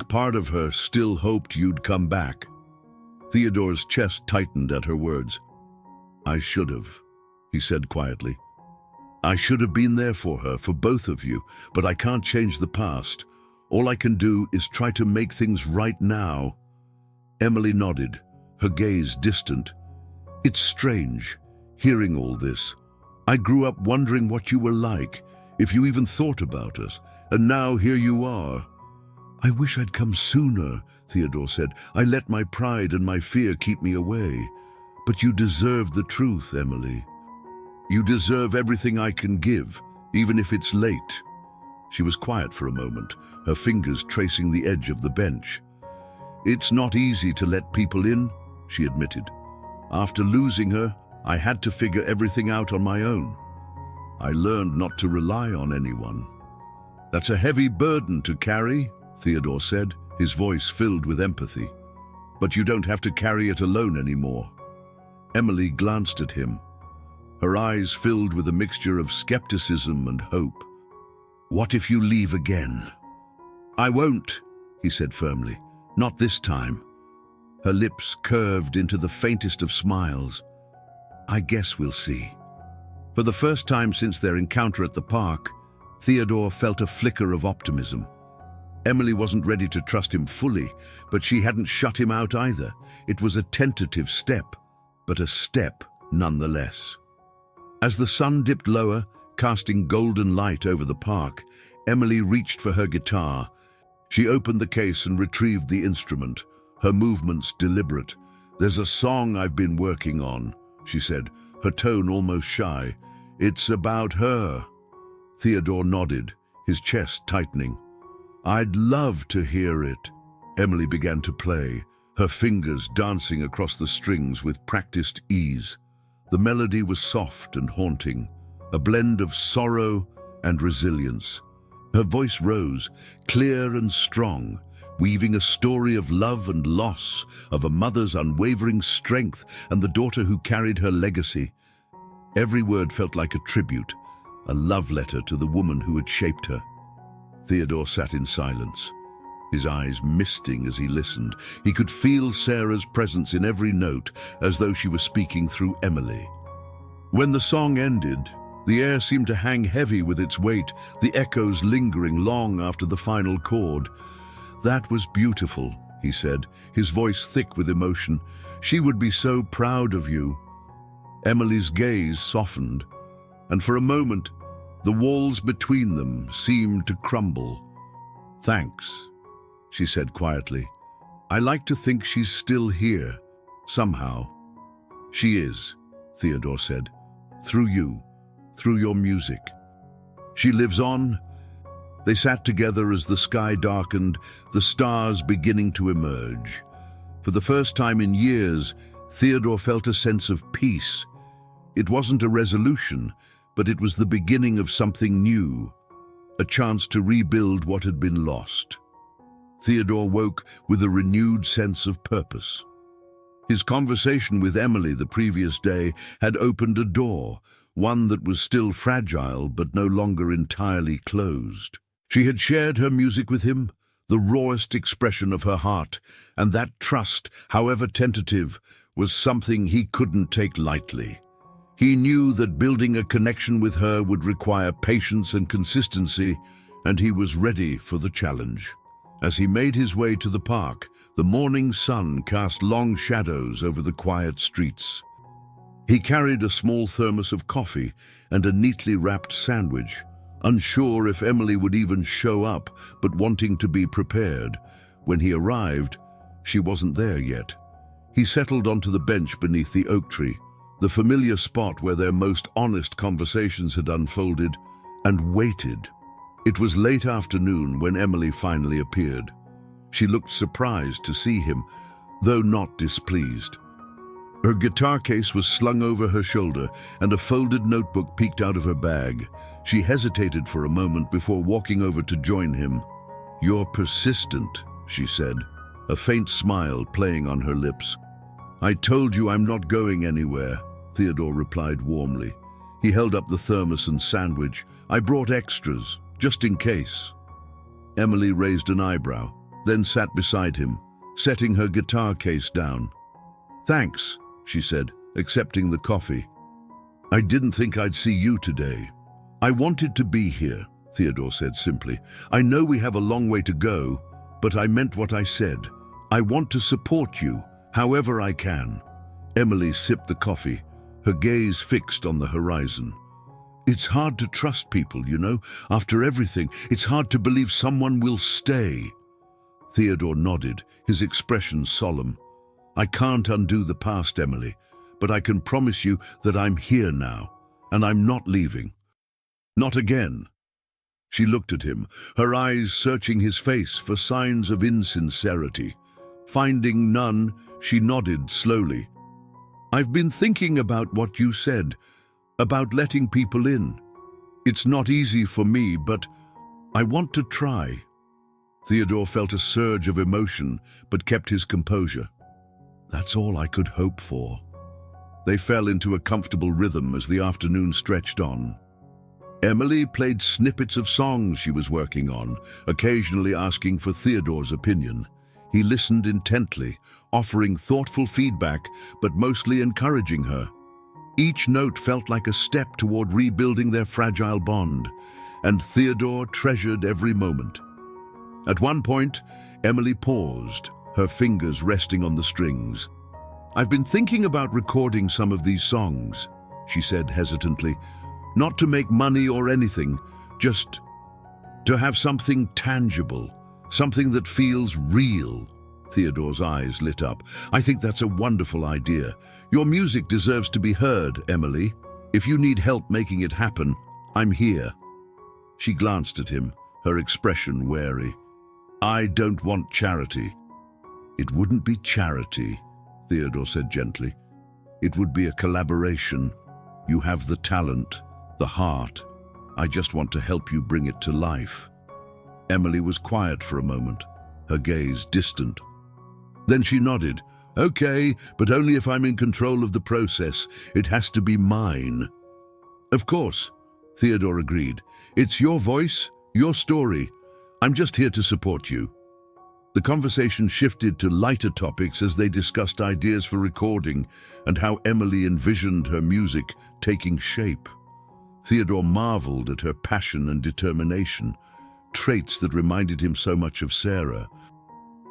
part of her still hoped you'd come back." Theodore's chest tightened at her words. "I should have," he said quietly. "I should have been there for her, for both of you, but I can't change the past. All I can do is try to make things right now." Emily nodded, her gaze distant. "It's strange, hearing all this. I grew up wondering what you were like, if you even thought about us, and now here you are." "I wish I'd come sooner," Theodore said. "I let my pride and my fear keep me away. But you deserve the truth, Emily. You deserve everything I can give, even if it's late." She was quiet for a moment, her fingers tracing the edge of the bench. "It's not easy to let people in," she admitted. "After losing her, I had to figure everything out on my own. I learned not to rely on anyone." "That's a heavy burden to carry," Theodore said, his voice filled with empathy. "But you don't have to carry it alone anymore." Emily glanced at him, her eyes filled with a mixture of skepticism and hope. "What if you leave again?" "I won't," he said firmly. "Not this time." Her lips curved into the faintest of smiles. "I guess we'll see." For the first time since their encounter at the park, Theodore felt a flicker of optimism. Emily wasn't ready to trust him fully, but she hadn't shut him out either. It was a tentative step, but a step nonetheless. As the sun dipped lower, casting golden light over the park, Emily reached for her guitar. She opened the case and retrieved the instrument, her movements deliberate. "There's a song I've been working on," she said, her tone almost shy. "It's about her." Theodore nodded, his chest tightening. "I'd love to hear it." Emily began to play, her fingers dancing across the strings with practiced ease. The melody was soft and haunting, a blend of sorrow and resilience. Her voice rose, clear and strong, weaving a story of love and loss, of a mother's unwavering strength and the daughter who carried her legacy. Every word felt like a tribute, a love letter to the woman who had shaped her. Theodore sat in silence, his eyes misting as he listened. He could feel Sarah's presence in every note, as though she was speaking through Emily. When the song ended, the air seemed to hang heavy with its weight, the echoes lingering long after the final chord. "That was beautiful," he said, his voice thick with emotion. "She would be so proud of you." Emily's gaze softened, and for a moment, the walls between them seemed to crumble. "Thanks," she said quietly. "I like to think she's still here, somehow." "She is," Theodore said, "through you, through your music. She lives on." They sat together as the sky darkened, the stars beginning to emerge. For the first time in years, Theodore felt a sense of peace. It wasn't a resolution, but it was the beginning of something new, a chance to rebuild what had been lost. Theodore woke with a renewed sense of purpose. His conversation with Emily the previous day had opened a door, one that was still fragile but no longer entirely closed. She had shared her music with him, the rawest expression of her heart, and that trust, however tentative, was something he couldn't take lightly. He knew that building a connection with her would require patience and consistency, and he was ready for the challenge. As he made his way to the park, the morning sun cast long shadows over the quiet streets. He carried a small thermos of coffee and a neatly wrapped sandwich, unsure if Emily would even show up, but wanting to be prepared. When he arrived, she wasn't there yet. He settled onto the bench beneath the oak tree, the familiar spot where their most honest conversations had unfolded, and waited. It was late afternoon when Emily finally appeared. She looked surprised to see him, though not displeased. Her guitar case was slung over her shoulder, and a folded notebook peeked out of her bag. She hesitated for a moment before walking over to join him. "You're persistent," she said, a faint smile playing on her lips. "I told you I'm not going anywhere," Theodore replied warmly. He held up the thermos and sandwich. "I brought extras, just in case." Emily raised an eyebrow, then sat beside him, setting her guitar case down. "Thanks," she said, accepting the coffee. "I didn't think I'd see you today." "I wanted to be here," Theodore said simply. "I know we have a long way to go, but I meant what I said. I want to support you, however I can." Emily sipped the coffee, her gaze fixed on the horizon. "It's hard to trust people, you know. After everything, it's hard to believe someone will stay." Theodore nodded, his expression solemn. "I can't undo the past, Emily, but I can promise you that I'm here now, and I'm not leaving. Not again." She looked at him, her eyes searching his face for signs of insincerity. Finding none, she nodded slowly. "I've been thinking about what you said, about letting people in. It's not easy for me, but I want to try." Theodore felt a surge of emotion, but kept his composure. "That's all I could hope for." They fell into a comfortable rhythm as the afternoon stretched on. Emily played snippets of songs she was working on, occasionally asking for Theodore's opinion. He listened intently, offering thoughtful feedback, but mostly encouraging her. Each note felt like a step toward rebuilding their fragile bond, and Theodore treasured every moment. At one point, Emily paused, her fingers resting on the strings. "I've been thinking about recording some of these songs," she said hesitantly. "Not to make money or anything, just to have something tangible, something that feels real." Theodore's eyes lit up. "I think that's a wonderful idea. Your music deserves to be heard, Emily. If you need help making it happen, I'm here." She glanced at him, her expression wary. "I don't want charity." "It wouldn't be charity," Theodore said gently. "It would be a collaboration. You have the talent, the heart. I just want to help you bring it to life." Emily was quiet for a moment, her gaze distant. Then she nodded. "Okay, but only if I'm in control of the process. It has to be mine." "Of course," Theodore agreed. "It's your voice, your story. I'm just here to support you." The conversation shifted to lighter topics as they discussed ideas for recording and how Emily envisioned her music taking shape. Theodore marveled at her passion and determination, traits that reminded him so much of Sarah.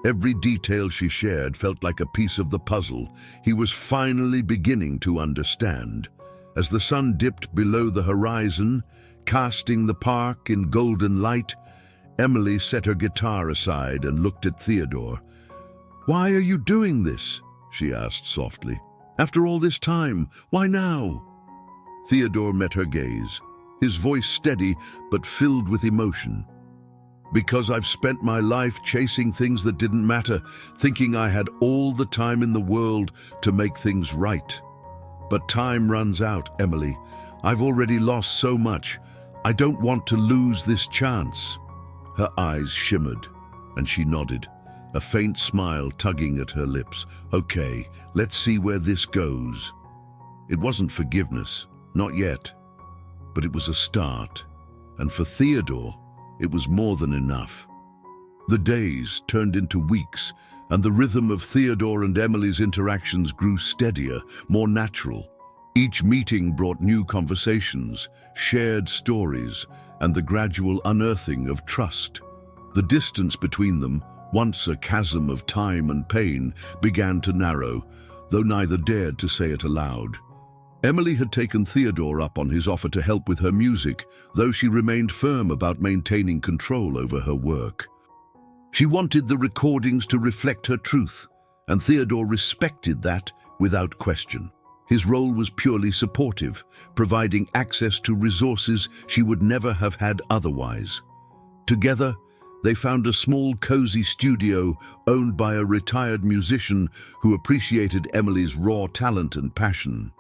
Every detail she shared felt like a piece of the puzzle he was finally beginning to understand. As the sun dipped below the horizon, casting the park in golden light, Emily set her guitar aside and looked at Theodore. "Why are you doing this?" she asked softly. "After all this time, why now?" Theodore met her gaze, his voice steady but filled with emotion. "Because I've spent my life chasing things that didn't matter, thinking I had all the time in the world to make things right. But time runs out, Emily. I've already lost so much. I don't want to lose this chance." Her eyes shimmered, and she nodded, a faint smile tugging at her lips. "Okay, let's see where this goes." It wasn't forgiveness, not yet. but it was a start. And for Theodore, it was more than enough. The days turned into weeks, and the rhythm of Theodore and Emily's interactions grew steadier, more natural. Each meeting brought new conversations, shared stories, and the gradual unearthing of trust. The distance between them, once a chasm of time and pain, began to narrow, though neither dared to say it aloud. Emily had taken Theodore up on his offer to help with her music, though she remained firm about maintaining control over her work. She wanted the recordings to reflect her truth, and Theodore respected that without question. His role was purely supportive, providing access to resources she would never have had otherwise. Together, they found a small, cozy studio owned by a retired musician who appreciated Emily's raw talent and passion.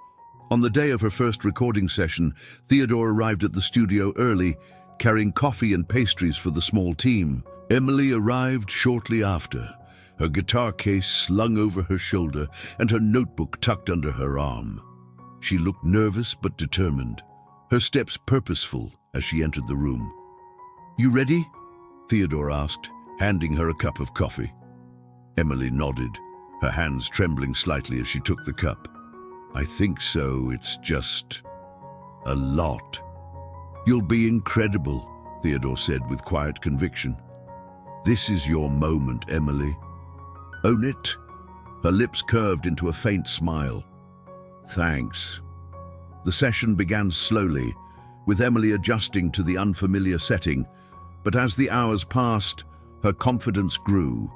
On the day of her first recording session, Theodore arrived at the studio early, carrying coffee and pastries for the small team. Emily arrived shortly after, her guitar case slung over her shoulder and her notebook tucked under her arm. She looked nervous but determined, her steps purposeful as she entered the room. "You ready?" Theodore asked, handing her a cup of coffee. Emily nodded, her hands trembling slightly as she took the cup. "I think so, it's just a lot." "You'll be incredible," Theodore said with quiet conviction. "This is your moment, Emily. Own it." Her lips curved into a faint smile. "Thanks." The session began slowly, with Emily adjusting to the unfamiliar setting, but as the hours passed, her confidence grew.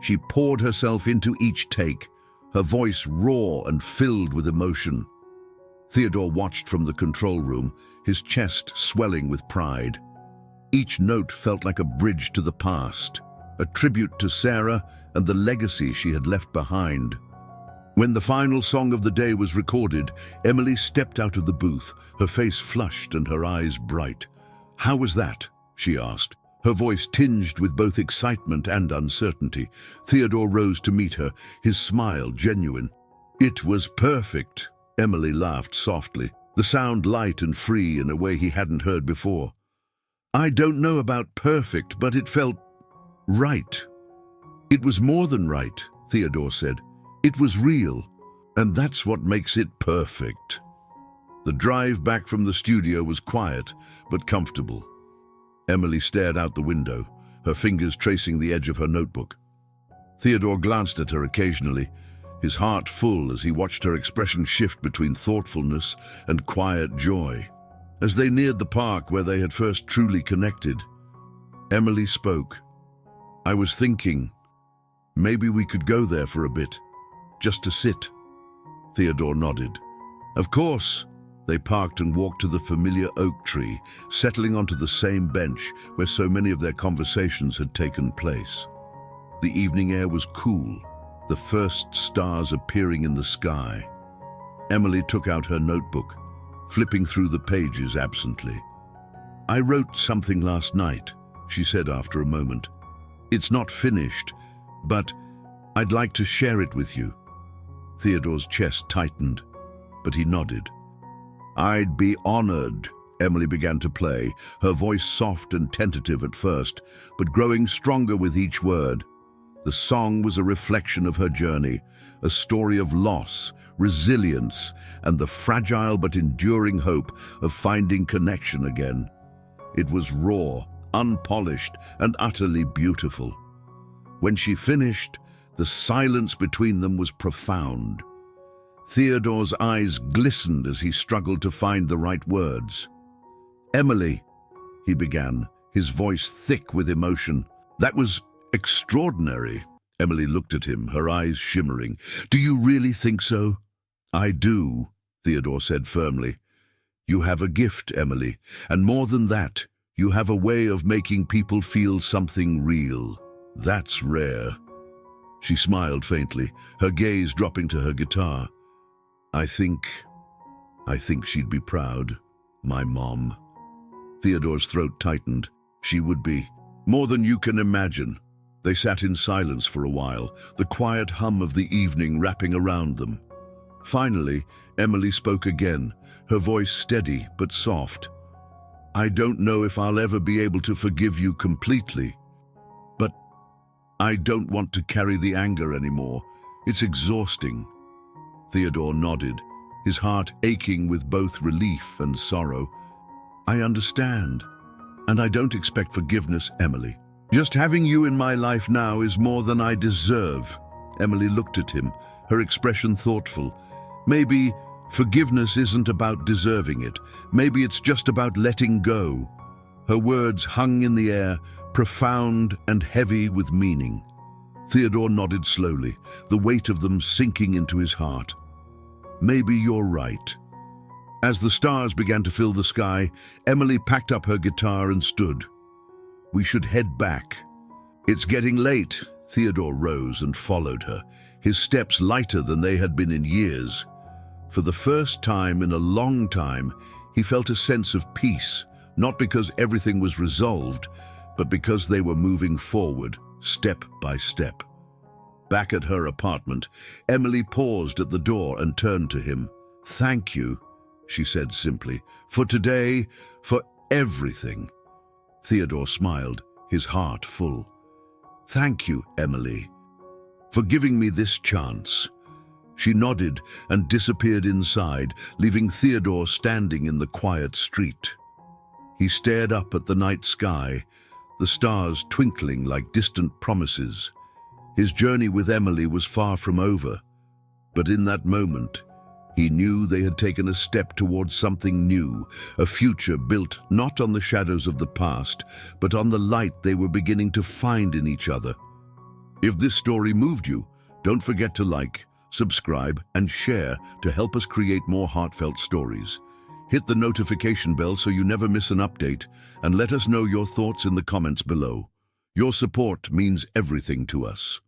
She poured herself into each take, her voice raw and filled with emotion. Theodore watched from the control room, his chest swelling with pride. Each note felt like a bridge to the past, a tribute to Sarah and the legacy she had left behind. When the final song of the day was recorded, Emily stepped out of the booth, her face flushed and her eyes bright. "How was that?" she asked, her voice tinged with both excitement and uncertainty. Theodore rose to meet her, his smile genuine. "It was perfect," Emily laughed softly, the sound light and free in a way he hadn't heard before. "I don't know about perfect, but it felt right." "It was more than right," Theodore said. "It was real, and that's what makes it perfect." The drive back from the studio was quiet, but comfortable. Emily stared out the window, her fingers tracing the edge of her notebook. Theodore glanced at her occasionally, his heart full as he watched her expression shift between thoughtfulness and quiet joy. As they neared the park where they had first truly connected, Emily spoke. "I was thinking, maybe we could go there for a bit, just to sit." Theodore nodded. "Of course." They parked and walked to the familiar oak tree, settling onto the same bench where so many of their conversations had taken place. The evening air was cool, the first stars appearing in the sky. Emily took out her notebook, flipping through the pages absently. "I wrote something last night," she said after a moment. "It's not finished, but I'd like to share it with you." Theodore's chest tightened, but he nodded. "I'd be honored." Emily began to play, her voice soft and tentative at first, but growing stronger with each word. The song was a reflection of her journey, a story of loss, resilience, and the fragile but enduring hope of finding connection again. It was raw, unpolished, and utterly beautiful. When she finished, the silence between them was profound. Theodore's eyes glistened as he struggled to find the right words. "Emily," he began, his voice thick with emotion. "That was extraordinary." Emily looked at him, her eyes shimmering. "Do you really think so?" "I do," Theodore said firmly. "You have a gift, Emily, and more than that, you have a way of making people feel something real. That's rare." She smiled faintly, her gaze dropping to her guitar. I think she'd be proud. My mom." Theodore's throat tightened. "She would be. More than you can imagine." They sat in silence for a while, the quiet hum of the evening wrapping around them. Finally, Emily spoke again, her voice steady but soft. I don't know if I'll ever be able to forgive you completely, but I don't want to carry the anger anymore. It's exhausting." Theodore nodded, his heart aching with both relief and sorrow. "I understand, and I don't expect forgiveness, Emily. Just having you in my life now is more than I deserve." Emily looked at him, her expression thoughtful. "Maybe forgiveness isn't about deserving it. Maybe it's just about letting go." Her words hung in the air, profound and heavy with meaning. Theodore nodded slowly, the weight of them sinking into his heart. "Maybe you're right." As the stars began to fill the sky, Emily packed up her guitar and stood. "We should head back." "It's getting late." Theodore rose and followed her, his steps lighter than they had been in years. For the first time in a long time, he felt a sense of peace, not because everything was resolved, but because they were moving forward, step by step. Back at her apartment, Emily paused at the door and turned to him. "Thank you," she said simply, "for today, for everything." Theodore smiled, his heart full. "Thank you, Emily, for giving me this chance." She nodded and disappeared inside, leaving Theodore standing in the quiet street. He stared up at the night sky, the stars twinkling like distant promises. His journey with Emily was far from over, but in that moment, he knew they had taken a step towards something new, a future built not on the shadows of the past, but on the light they were beginning to find in each other. If this story moved you, don't forget to like, subscribe, and share to help us create more heartfelt stories. Hit the notification bell so you never miss an update, and let us know your thoughts in the comments below. Your support means everything to us.